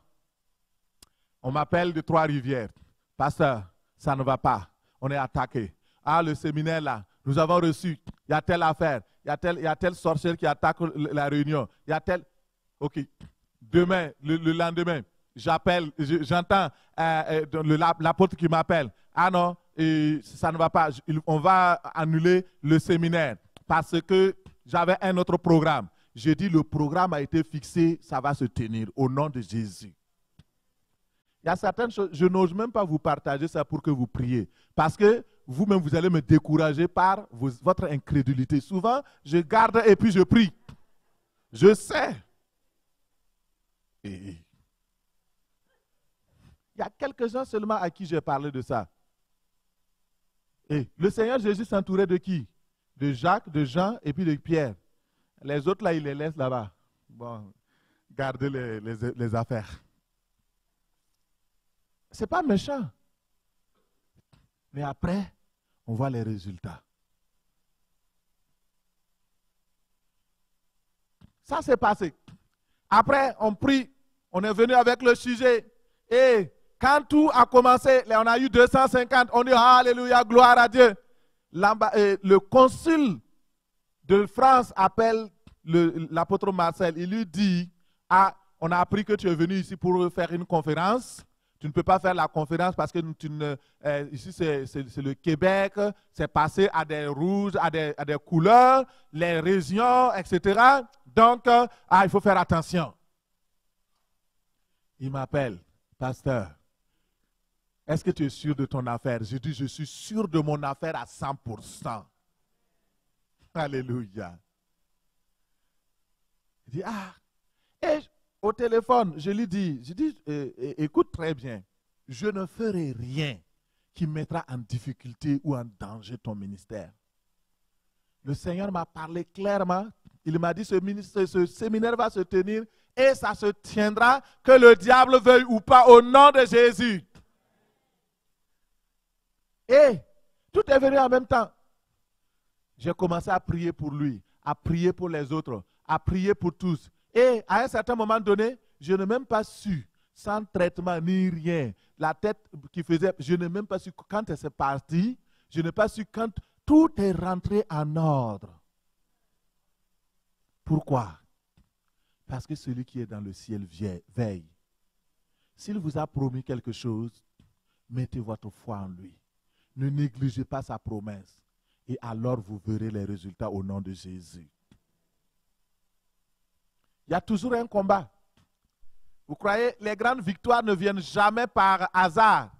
on m'appelle de Trois-Rivières. Pasteur, ça ne va pas. On est attaqué. Ah, le séminaire là, nous avons reçu. Il y a telle affaire. Il y a telle sorcière qui attaque la réunion. Il y a tel. Ok. Demain, le lendemain, j'appelle, j'entends l'apôtre qui m'appelle. Ah non, ça ne va pas. On va annuler le séminaire parce que j'avais un autre programme. J'ai dit, le programme a été fixé, ça va se tenir au nom de Jésus. Il y a certaines choses, je n'ose même pas vous partager ça pour que vous priez. Parce que vous-même, vous allez me décourager par votre incrédulité. Souvent, je garde et puis je prie. Je sais. Il y a quelques gens seulement à qui j'ai parlé de ça. Et le Seigneur Jésus s'entourait de qui? De Jacques, de Jean et puis de Pierre. Les autres là, il les laisse là-bas. Bon, gardez les affaires. Ce n'est pas méchant. Mais après, on voit les résultats. Ça s'est passé. Après, on prie. On est venu avec le sujet. Et quand tout a commencé, on a eu 250. On dit Alléluia, gloire à Dieu. Le consul de France appelle l'apôtre Marcel. Il lui dit, on a appris que tu es venu ici pour faire une conférence. Tu ne peux pas faire la conférence parce que ici c'est le Québec, c'est passé à des rouges, à des couleurs, les régions, etc. Donc, il faut faire attention. Il m'appelle, pasteur, est-ce que tu es sûr de ton affaire? Je dis, je suis sûr de mon affaire à 100%. Alléluia. Il dit, et au téléphone, je lui dis, écoute très bien, je ne ferai rien qui mettra en difficulté ou en danger ton ministère. Le Seigneur m'a parlé clairement. Il m'a dit, ce séminaire va se tenir et ça se tiendra, que le diable veuille ou pas, au nom de Jésus. Et tout est venu en même temps. J'ai commencé à prier pour lui, à prier pour les autres, à prier pour tous. Et à un certain moment donné, je n'ai même pas su, sans traitement ni rien, la tête qui faisait, je n'ai même pas su quand c'est parti, je n'ai pas su quand tout est rentré en ordre. Pourquoi? Parce que celui qui est dans le ciel veille. S'il vous a promis quelque chose, mettez votre foi en lui. Ne négligez pas sa promesse. Et alors vous verrez les résultats au nom de Jésus. Il y a toujours un combat. Vous croyez, les grandes victoires ne viennent jamais par hasard.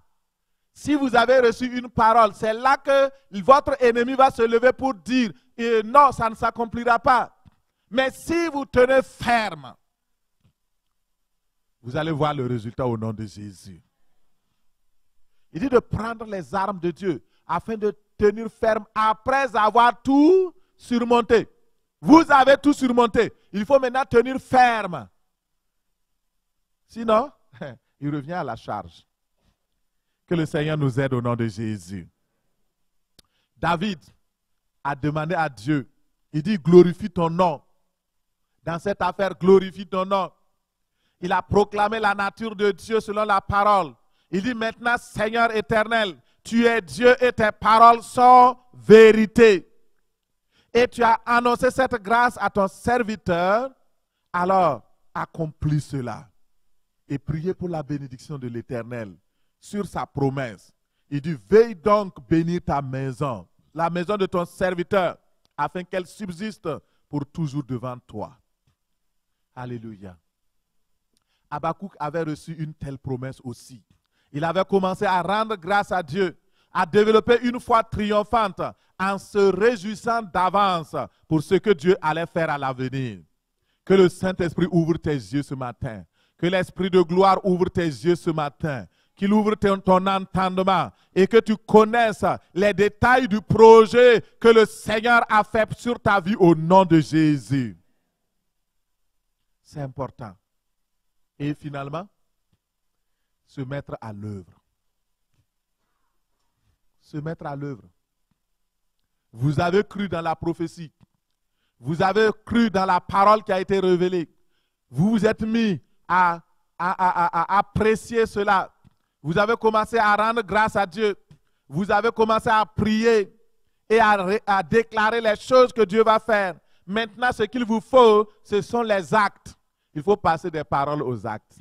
Si vous avez reçu une parole, c'est là que votre ennemi va se lever pour dire non, ça ne s'accomplira pas. Mais si vous tenez ferme, vous allez voir le résultat au nom de Jésus. Il dit de prendre les armes de Dieu afin de tenir ferme après avoir tout surmonté. Vous avez tout surmonté. Il faut maintenant tenir ferme. Sinon, il revient à la charge. Que le Seigneur nous aide au nom de Jésus. David a demandé à Dieu, il dit glorifie ton nom. Dans cette affaire, glorifie ton nom. Il a proclamé la nature de Dieu selon la parole. Il dit maintenant, Seigneur éternel, tu es Dieu et tes paroles sont vérité. Et tu as annoncé cette grâce à ton serviteur, alors accomplis cela. Et priez pour la bénédiction de l'Éternel sur sa promesse. Il dit, veille donc bénir ta maison, la maison de ton serviteur, afin qu'elle subsiste pour toujours devant toi. Alléluia. Habakkuk avait reçu une telle promesse aussi. Il avait commencé à rendre grâce à Dieu, à développer une foi triomphante en se réjouissant d'avance pour ce que Dieu allait faire à l'avenir. Que le Saint-Esprit ouvre tes yeux ce matin. Que l'Esprit de gloire ouvre tes yeux ce matin. Qu'il ouvre ton entendement et que tu connaisses les détails du projet que le Seigneur a fait sur ta vie au nom de Jésus. C'est important. Et finalement, se mettre à l'œuvre. Se mettre à l'œuvre. Vous avez cru dans la prophétie. Vous avez cru dans la parole qui a été révélée. Vous vous êtes mis à apprécier cela. Vous avez commencé à rendre grâce à Dieu. Vous avez commencé à prier et à déclarer les choses que Dieu va faire. Maintenant, ce qu'il vous faut, ce sont les actes. Il faut passer des paroles aux actes.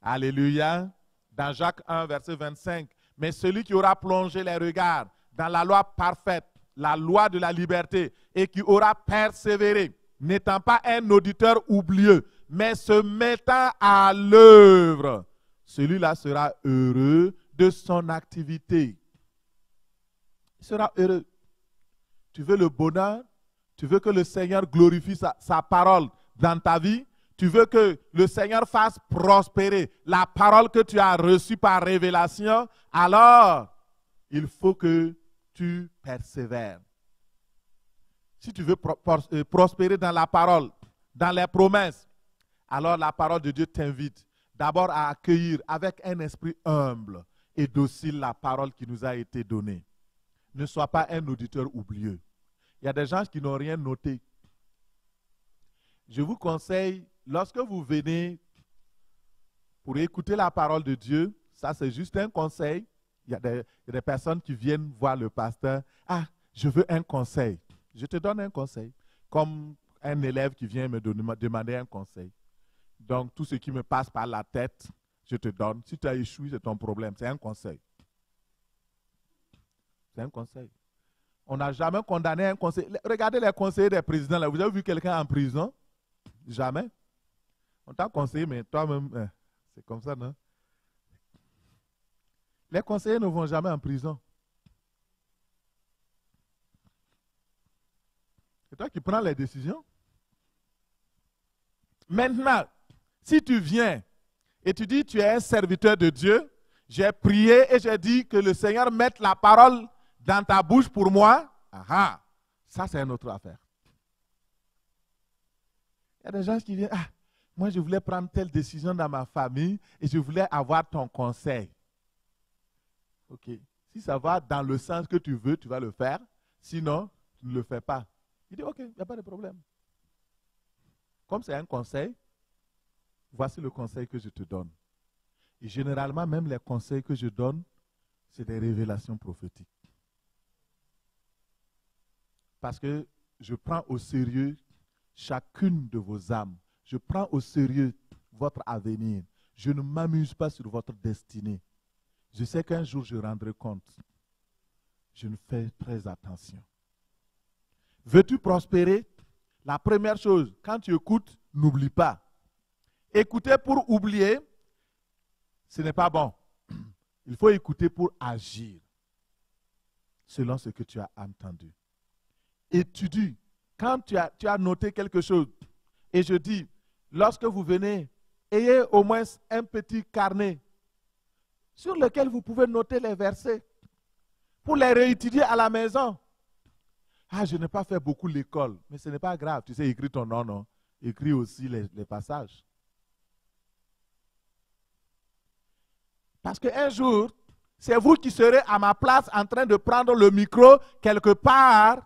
Alléluia. Dans Jacques 1, verset 25. Mais celui qui aura plongé les regards dans la loi parfaite, la loi de la liberté, et qui aura persévéré, n'étant pas un auditeur oublieux, mais se mettant à l'œuvre, celui-là sera heureux de son activité. Il sera heureux. Tu veux le bonheur? Tu veux que le Seigneur glorifie sa parole dans ta vie? Tu veux que le Seigneur fasse prospérer la parole que tu as reçue par révélation? Alors, il faut que tu persévères. Si tu veux prospérer dans la parole, dans les promesses, alors la parole de Dieu t'invite d'abord à accueillir avec un esprit humble et docile la parole qui nous a été donnée. Ne sois pas un auditeur oublieux. Il y a des gens qui n'ont rien noté. Je vous conseille, lorsque vous venez pour écouter la parole de Dieu, ça c'est juste un conseil. Il y a des personnes qui viennent voir le pasteur. Ah, je veux un conseil. Je te donne un conseil. Comme un élève qui vient me demander un conseil. Donc, tout ce qui me passe par la tête, je te donne. Si tu as échoué, c'est ton problème. C'est un conseil. C'est un conseil. On n'a jamais condamné un conseil. Regardez les conseillers des présidents. Là. Vous avez vu quelqu'un en prison? Jamais. On t'a conseillé, mais toi-même, c'est comme ça, non? Les conseillers ne vont jamais en prison. C'est toi qui prends les décisions. Maintenant, si tu viens et tu dis tu es un serviteur de Dieu, j'ai prié et j'ai dit que le Seigneur mette la parole dans ta bouche pour moi, ça c'est une autre affaire. Il y a des gens qui viennent, moi je voulais prendre telle décision dans ma famille et je voulais avoir ton conseil. Ok, si ça va dans le sens que tu veux, tu vas le faire, sinon tu ne le fais pas. Il dit ok, il n'y a pas de problème. Comme c'est un conseil, voici le conseil que je te donne. Et généralement, même les conseils que je donne, c'est des révélations prophétiques. Parce que je prends au sérieux chacune de vos âmes. Je prends au sérieux votre avenir. Je ne m'amuse pas sur votre destinée. Je sais qu'un jour je rendrai compte. Je ne fais très attention. Veux-tu prospérer? La première chose, quand tu écoutes, n'oublie pas. Écouter pour oublier, ce n'est pas bon. Il faut écouter pour agir selon ce que tu as entendu. Étudie. Quand tu as noté quelque chose, et je dis, lorsque vous venez, ayez au moins un petit carnet sur lequel vous pouvez noter les versets pour les réétudier à la maison. Ah, je n'ai pas fait beaucoup l'école, mais ce n'est pas grave. Tu sais, écris ton nom, non? Écris aussi les passages. Parce qu'un jour, c'est vous qui serez à ma place en train de prendre le micro quelque part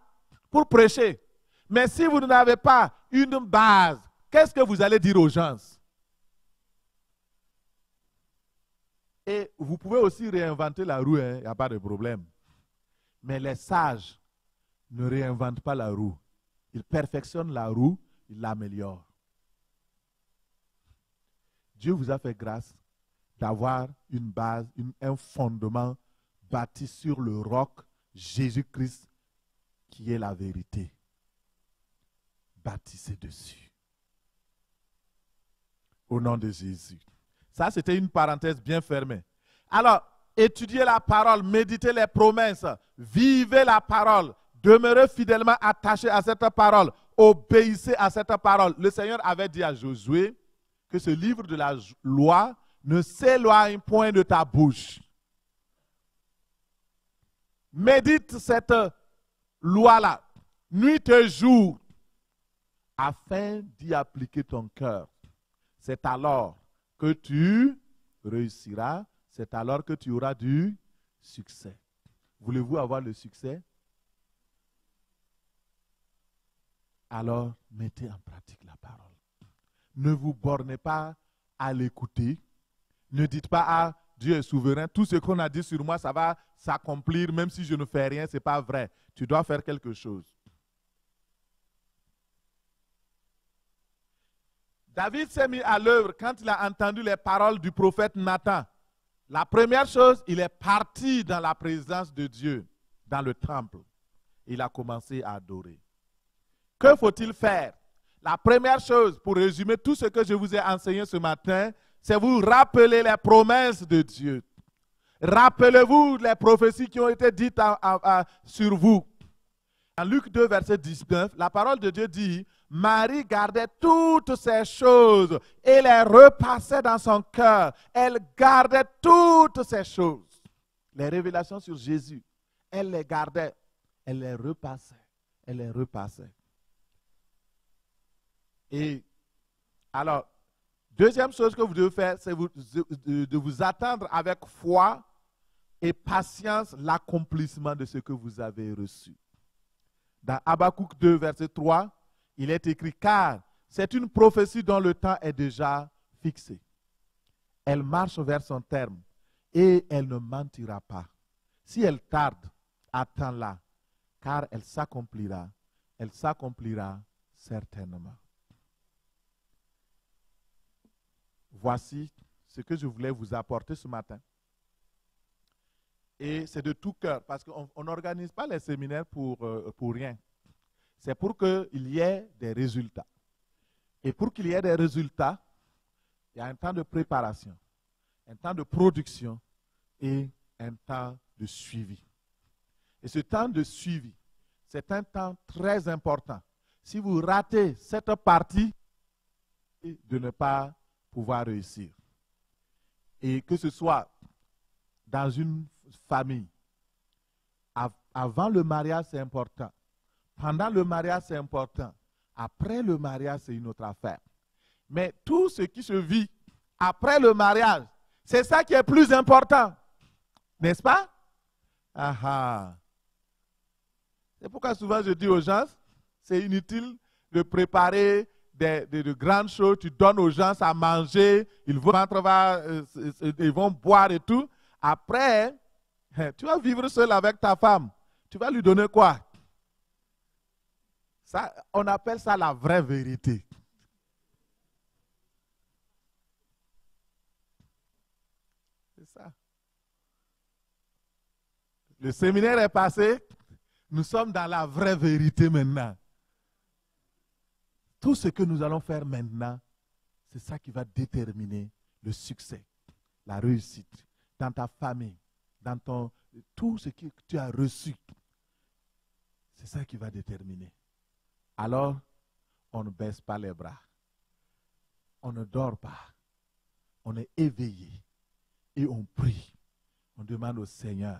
pour prêcher. Mais si vous n'avez pas une base, qu'est-ce que vous allez dire aux gens? Et vous pouvez aussi réinventer la roue, il n'y a pas de problème. Mais les sages ne réinventent pas la roue. Ils perfectionnent la roue, ils l'améliorent. Dieu vous a fait grâce d'avoir une base, un fondement bâti sur le roc Jésus-Christ qui est la vérité. Bâtissez dessus. Au nom de Jésus. Ça, c'était une parenthèse bien fermée. Alors, étudiez la parole, méditez les promesses, vivez la parole, demeurez fidèlement attachés à cette parole, obéissez à cette parole. Le Seigneur avait dit à Josué que ce livre de la loi ne s'éloigne point de ta bouche. Médite cette loi-là, nuit et jour, afin d'y appliquer ton cœur. C'est alors que tu réussiras, c'est alors que tu auras du succès. Voulez-vous avoir le succès? alors mettez en pratique la parole. Ne vous bornez pas à l'écouter. Ne dites pas, ah, Dieu est souverain, tout ce qu'on a dit sur moi, ça va s'accomplir, même si je ne fais rien, ce n'est pas vrai. Tu dois faire quelque chose. David s'est mis à l'œuvre quand il a entendu les paroles du prophète Nathan. La première chose, il est parti dans la présence de Dieu, dans le temple. Il a commencé à adorer. Que faut-il faire? La première chose, pour résumer tout ce que je vous ai enseigné ce matin, c'est vous rappeler les promesses de Dieu. Rappelez-vous les prophéties qui ont été dites sur vous. En Luc 2, verset 19, la parole de Dieu dit, Marie gardait toutes ces choses et les repassait dans son cœur. Elle gardait toutes ces choses. Les révélations sur Jésus, elle les gardait, elle les repassait, elle les repassait. Et alors, deuxième chose que vous devez faire, c'est de vous attendre avec foi et patience l'accomplissement de ce que vous avez reçu. Dans Habakkuk 2, verset 3, il est écrit, car c'est une prophétie dont le temps est déjà fixé. Elle marche vers son terme et elle ne mentira pas. Si elle tarde, attends-la, car elle s'accomplira certainement. Voici ce que je voulais vous apporter ce matin. Et c'est de tout cœur, parce qu'on n'organise pas les séminaires pour rien. C'est pour qu'il y ait des résultats. Et pour qu'il y ait des résultats, il y a un temps de préparation, un temps de production et un temps de suivi. Et ce temps de suivi, c'est un temps très important. Si vous ratez cette partie, de ne pas pouvoir réussir. Et que ce soit dans une famille, avant le mariage, c'est important. Pendant le mariage, c'est important. Après le mariage, c'est une autre affaire. Mais tout ce qui se vit après le mariage, c'est ça qui est plus important. N'est-ce pas? C'est pourquoi souvent je dis aux gens, c'est inutile de préparer de grandes choses. Tu donnes aux gens à manger, ils vont boire et tout. Après, tu vas vivre seul avec ta femme. Tu vas lui donner quoi? Ça, on appelle ça la vraie vérité. C'est ça. Le séminaire est passé. Nous sommes dans la vraie vérité maintenant. Tout ce que nous allons faire maintenant, c'est ça qui va déterminer le succès, la réussite dans ta famille, dans tout ce que tu as reçu. C'est ça qui va déterminer. Alors, on ne baisse pas les bras. On ne dort pas. On est éveillé. Et on prie. On demande au Seigneur